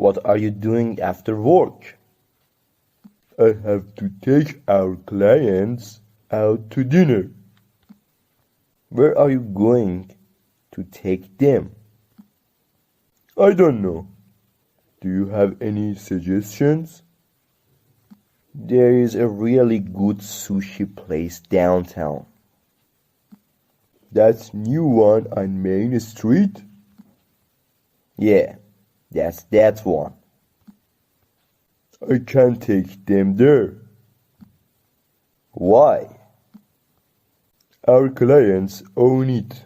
What are you doing after work? I have to take our clients out to dinner. Where are you going to take them? I don't know. Do you have any suggestions? There is a really good sushi place downtown. That's new one on Main Street? Yeah, that's that one. I can't take them there. Why? Our clients own it.